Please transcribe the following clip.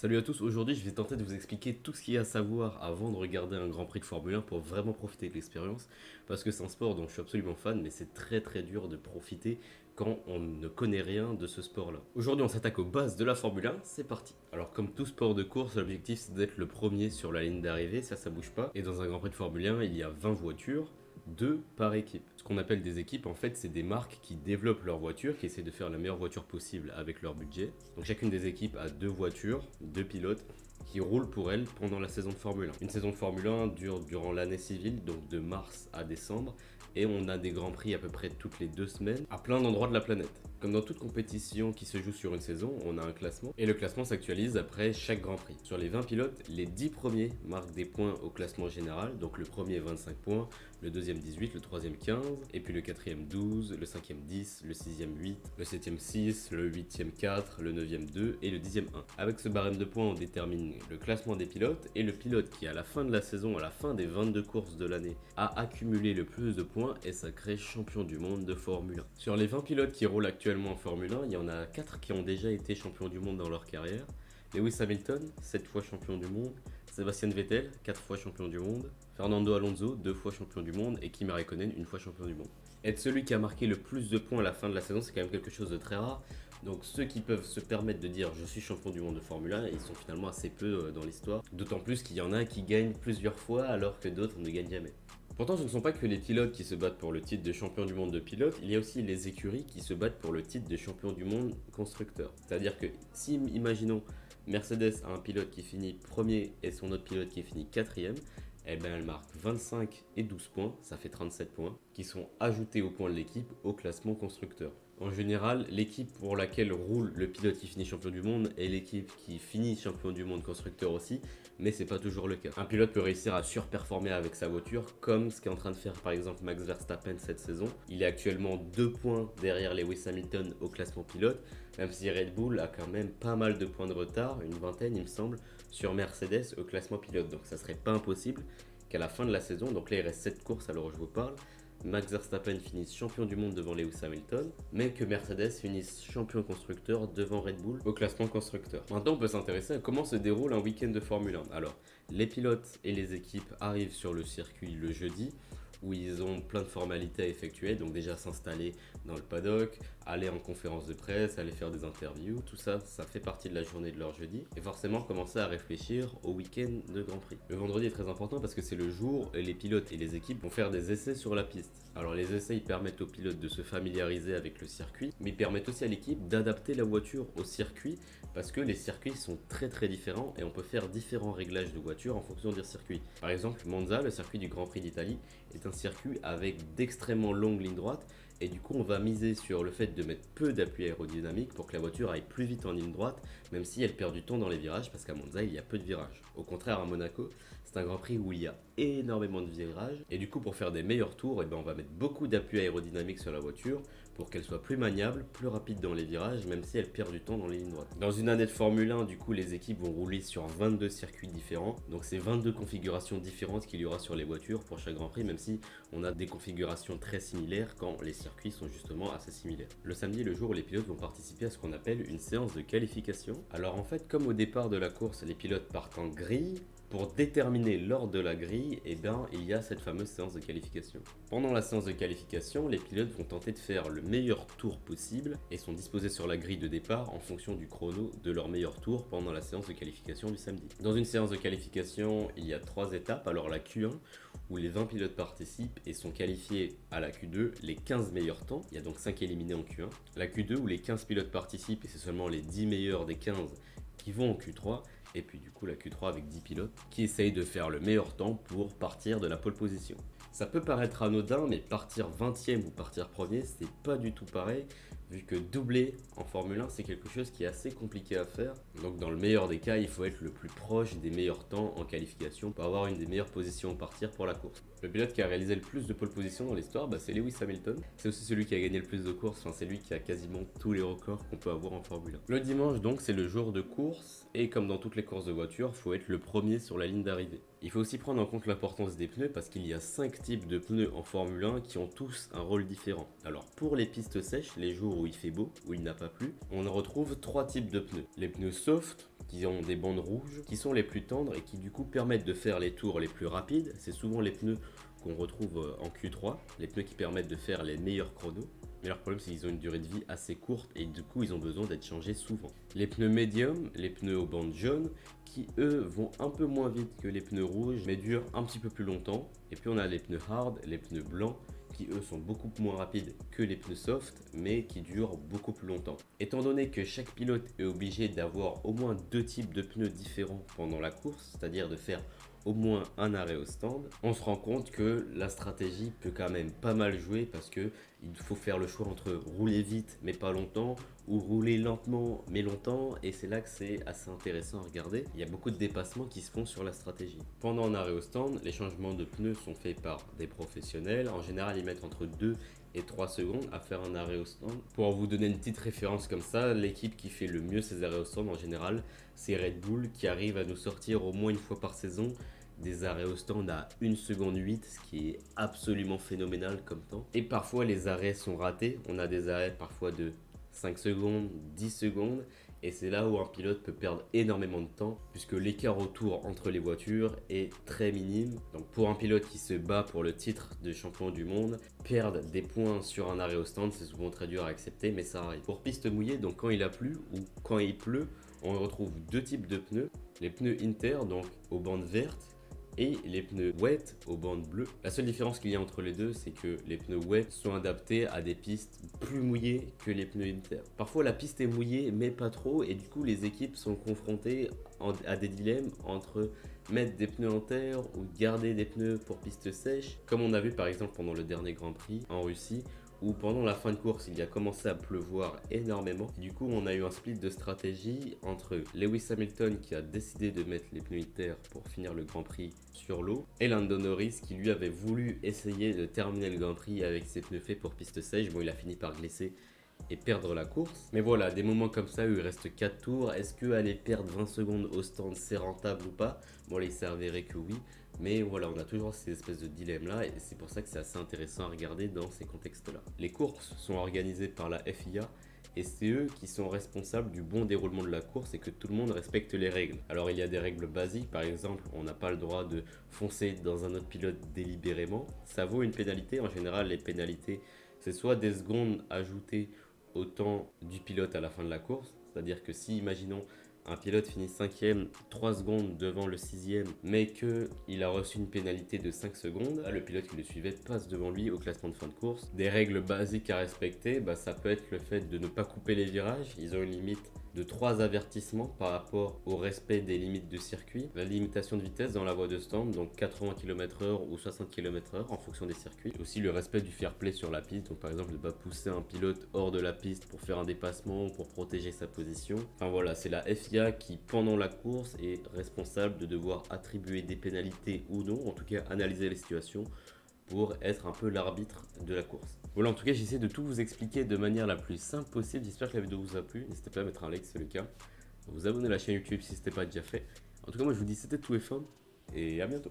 Salut à tous, aujourd'hui je vais tenter de vous expliquer tout ce qu'il y a à savoir avant de regarder un Grand Prix de Formule 1 pour vraiment profiter de l'expérience, parce que c'est un sport dont je suis absolument fan, mais c'est très dur de profiter quand on ne connaît rien de ce sport-là. Aujourd'hui on s'attaque aux bases de la Formule 1, c'est parti. Alors comme tout sport de course, l'objectif c'est d'être le premier sur la ligne d'arrivée, ça bouge pas, et dans un Grand Prix de Formule 1 il y a 20 voitures, 2 par équipe. Ce qu'on appelle des équipes, en fait, c'est des marques qui développent leur voiture, qui essaient de faire la meilleure voiture possible avec leur budget. Donc chacune des équipes a 2 voitures, 2 pilotes, qui roulent pour elles pendant la saison de Formule 1. Une saison de Formule 1 dure durant l'année civile, donc de mars à décembre, et on a des grands prix à peu près toutes les 2 semaines à plein d'endroits de la planète. Comme dans toute compétition qui se joue sur une saison, on a un classement, et le classement s'actualise après chaque grand prix. Sur les 20 pilotes, les 10 premiers marquent des points au classement général, donc le premier 25 points, le deuxième 18, le troisième 15, et puis le quatrième 12, le cinquième 10, le sixième 8, le septième 6, le huitième 4, le neuvième 2 et le dixième 1. Avec ce barème de points, on détermine le classement des pilotes, et le pilote qui à la fin de la saison, à la fin des 22 courses de l'année, a accumulé le plus de points est sacré champion du monde de Formule 1. Sur les 20 pilotes qui roulent actuellement en Formule 1, il y en a 4 qui ont déjà été champions du monde dans leur carrière. Lewis Hamilton, 7 fois champion du monde, Sébastien Vettel, 4 fois champion du monde, Fernando Alonso, 2 fois champion du monde, et Kimi Raikkonen, 1 fois champion du monde. Être celui qui a marqué le plus de points à la fin de la saison, c'est quand même quelque chose de très rare. Donc ceux qui peuvent se permettre de dire je suis champion du monde de Formule 1, ils sont finalement assez peu dans l'histoire. D'autant plus qu'il y en a qui gagnent plusieurs fois alors que d'autres ne gagnent jamais. Pourtant, ce ne sont pas que les pilotes qui se battent pour le titre de champion du monde de pilote, il y a aussi les écuries qui se battent pour le titre de champion du monde constructeur. C'est-à-dire que si, imaginons, Mercedes a un pilote qui finit premier et son autre pilote qui finit quatrième, eh ben elle marque 25 et 12 points, ça fait 37 points, qui sont ajoutés aux points de l'équipe au classement constructeur. En général, l'équipe pour laquelle roule le pilote qui finit champion du monde est l'équipe qui finit champion du monde constructeur aussi, mais c'est pas toujours le cas. Un pilote peut réussir à surperformer avec sa voiture, comme ce qu'est en train de faire par exemple Max Verstappen cette saison. Il est actuellement 2 points derrière Lewis Hamilton au classement pilote, même si Red Bull a quand même pas mal de points de retard, une vingtaine il me semble, sur Mercedes au classement pilote. Donc ça serait pas impossible qu'à la fin de la saison, donc là il reste 7 courses à l'heure où je vous parle, Max Verstappen finisse champion du monde devant Lewis Hamilton, mais que Mercedes finisse champion constructeur devant Red Bull au classement constructeur. Maintenant, on peut s'intéresser à comment se déroule un week-end de Formule 1. Alors, les pilotes et les équipes arrivent sur le circuit le jeudi, où ils ont plein de formalités à effectuer, donc déjà s'installer dans le paddock, aller en conférence de presse, aller faire des interviews, tout ça, ça fait partie de la journée de leur jeudi, et forcément commencer à réfléchir au week-end de Grand Prix. Le vendredi est très important parce que c'est le jour où les pilotes et les équipes vont faire des essais sur la piste. Alors les essais, ils permettent aux pilotes de se familiariser avec le circuit, mais ils permettent aussi à l'équipe d'adapter la voiture au circuit, parce que les circuits sont très différents et on peut faire différents réglages de voiture en fonction des circuits. Par exemple, Monza, le circuit du Grand Prix d'Italie, est un circuit avec d'extrêmement longues lignes droites, et du coup on va miser sur le fait de mettre peu d'appui aérodynamique pour que la voiture aille plus vite en ligne droite, même si elle perd du temps dans les virages, parce qu'à Monza il y a peu de virages. Au contraire, à Monaco, c'est un Grand Prix où il y a énormément de virages, et du coup pour faire des meilleurs tours, on va mettre beaucoup d'appui aérodynamique sur la voiture pour qu'elle soit plus maniable, plus rapide dans les virages, même si elle perd du temps dans les lignes droites. Dans une année de Formule 1, du coup les équipes vont rouler sur 22 circuits différents, donc c'est 22 configurations différentes qu'il y aura sur les voitures pour chaque Grand Prix, même si on a des configurations très similaires quand les circuits sont justement assez similaires. Le samedi est le jour où les pilotes vont participer à ce qu'on appelle une séance de qualification. Alors en fait, comme au départ de la course, les pilotes partent en grille, pour déterminer l'ordre de la grille, il y a cette fameuse séance de qualification. Pendant la séance de qualification, les pilotes vont tenter de faire le meilleur tour possible et sont disposés sur la grille de départ en fonction du chrono de leur meilleur tour pendant la séance de qualification du samedi. Dans une séance de qualification, il y a 3 étapes. Alors la Q1, où les 20 pilotes participent et sont qualifiés à la Q2 les 15 meilleurs temps. Il y a donc 5 éliminés en Q1. La Q2, où les 15 pilotes participent et c'est seulement les 10 meilleurs des 15 qui vont en Q3. Et puis du coup la Q3 avec 10 pilotes qui essayent de faire le meilleur temps pour partir de la pole position. Ça peut paraître anodin, mais partir 20e ou partir premier, c'est pas du tout pareil, vu que doubler en Formule 1, c'est quelque chose qui est assez compliqué à faire. Donc dans le meilleur des cas, il faut être le plus proche des meilleurs temps en qualification pour avoir une des meilleures positions au partir pour la course. Le pilote qui a réalisé le plus de pole position dans l'histoire, c'est Lewis Hamilton. C'est aussi celui qui a gagné le plus de courses, c'est lui qui a quasiment tous les records qu'on peut avoir en Formule 1. Le dimanche donc, c'est le jour de course, et comme dans toutes les courses de voiture, il faut être le premier sur la ligne d'arrivée. Il faut aussi prendre en compte l'importance des pneus parce qu'il y a 5 types de pneus en Formule 1 qui ont tous un rôle différent. Alors pour les pistes sèches, les jours où il fait beau, où il n'a pas plu, on retrouve 3 types de pneus. Les pneus soft, qui ont des bandes rouges, qui sont les plus tendres et qui du coup permettent de faire les tours les plus rapides. C'est souvent les pneus qu'on retrouve en Q3, les pneus qui permettent de faire les meilleurs chronos. Mais leur problème, c'est qu'ils ont une durée de vie assez courte et du coup, ils ont besoin d'être changés souvent. Les pneus médium, les pneus aux bandes jaunes, qui eux vont un peu moins vite que les pneus rouges, mais durent un petit peu plus longtemps. Et puis on a les pneus hard, les pneus blancs, qui eux sont beaucoup moins rapides que les pneus soft, mais qui durent beaucoup plus longtemps. Étant donné que chaque pilote est obligé d'avoir au moins 2 types de pneus différents pendant la course, c'est-à-dire de faire au moins un arrêt au stand, on se rend compte que la stratégie peut quand même pas mal jouer parce que il faut faire le choix entre rouler vite mais pas longtemps ou rouler lentement mais longtemps, et c'est là que c'est assez intéressant à regarder. Il y a beaucoup de dépassements qui se font sur la stratégie. Pendant un arrêt au stand, les changements de pneus sont faits par des professionnels. En général, ils mettent entre 2 et 3 secondes à faire un arrêt au stand. Pour vous donner une petite référence comme ça, l'équipe qui fait le mieux ces arrêts au stand en général, c'est Red Bull, qui arrive à nous sortir au moins une fois par saison des arrêts au stand à 1 seconde 8, ce qui est absolument phénoménal comme temps. Et parfois les arrêts sont ratés, on a des arrêts parfois de 5 secondes, 10 secondes, et c'est là où un pilote peut perdre énormément de temps puisque l'écart au tour entre les voitures est très minime. Donc pour un pilote qui se bat pour le titre de champion du monde, perdre des points sur un arrêt au stand, c'est souvent très dur à accepter, mais ça arrive. Pour piste mouillée, donc quand il a plu ou quand il pleut, on retrouve deux types de pneus. Les pneus inter, donc aux bandes vertes, et les pneus wet aux bandes bleues. La seule différence qu'il y a entre les deux, c'est que les pneus wet sont adaptés à des pistes plus mouillées que les pneus inter. Parfois la piste est mouillée mais pas trop, et du coup les équipes sont confrontées à des dilemmes entre mettre des pneus en terre ou garder des pneus pour piste sèche, comme on a vu par exemple pendant le dernier Grand Prix en Russie, où pendant la fin de course, il y a commencé à pleuvoir énormément. Du coup, on a eu un split de stratégie entre Lewis Hamilton qui a décidé de mettre les pneus inter pour finir le Grand Prix sur l'eau, et Lando Norris qui lui avait voulu essayer de terminer le Grand Prix avec ses pneus faits pour piste sèche. Bon, il a fini par glisser et perdre la course. Mais voilà, des moments comme ça où il reste 4 tours, est-ce que aller perdre 20 secondes au stand c'est rentable ou pas? Bon là il s'est avéré que oui, mais voilà, on a toujours ces espèces de dilemmes là, et c'est pour ça que c'est assez intéressant à regarder dans ces contextes là. Les courses sont organisées par la FIA, et c'est eux qui sont responsables du bon déroulement de la course et que tout le monde respecte les règles. Alors il y a des règles basiques, par exemple on n'a pas le droit de foncer dans un autre pilote délibérément, ça vaut une pénalité. En général les pénalités c'est soit des secondes ajoutées au temps du pilote à la fin de la course, c'est-à-dire que si, imaginons, un pilote finit 5ème, 3 secondes devant le 6ème, mais qu'il a reçu une pénalité de 5 secondes, là, le pilote qui le suivait passe devant lui au classement de fin de course. Des règles basiques à respecter, ça peut être le fait de ne pas couper les virages. Ils ont une limite de 3 avertissements par rapport au respect des limites de circuit. La limitation de vitesse dans la voie de stand, donc 80 km/h ou 60 km/h en fonction des circuits. Aussi le respect du fair play sur la piste, donc par exemple ne pas pousser un pilote hors de la piste pour faire un dépassement ou pour protéger sa position. Enfin voilà, c'est la FIA qui pendant la course est responsable de devoir attribuer des pénalités ou non, en tout cas analyser les situations pour être un peu l'arbitre de la course. Voilà, en tout cas, j'essaie de tout vous expliquer de manière la plus simple possible. J'espère que la vidéo vous a plu. N'hésitez pas à mettre un like si c'est le cas. Vous abonner à la chaîne YouTube si ce n'était pas déjà fait. En tout cas, moi, je vous dis c'était tout et fin. Et à bientôt.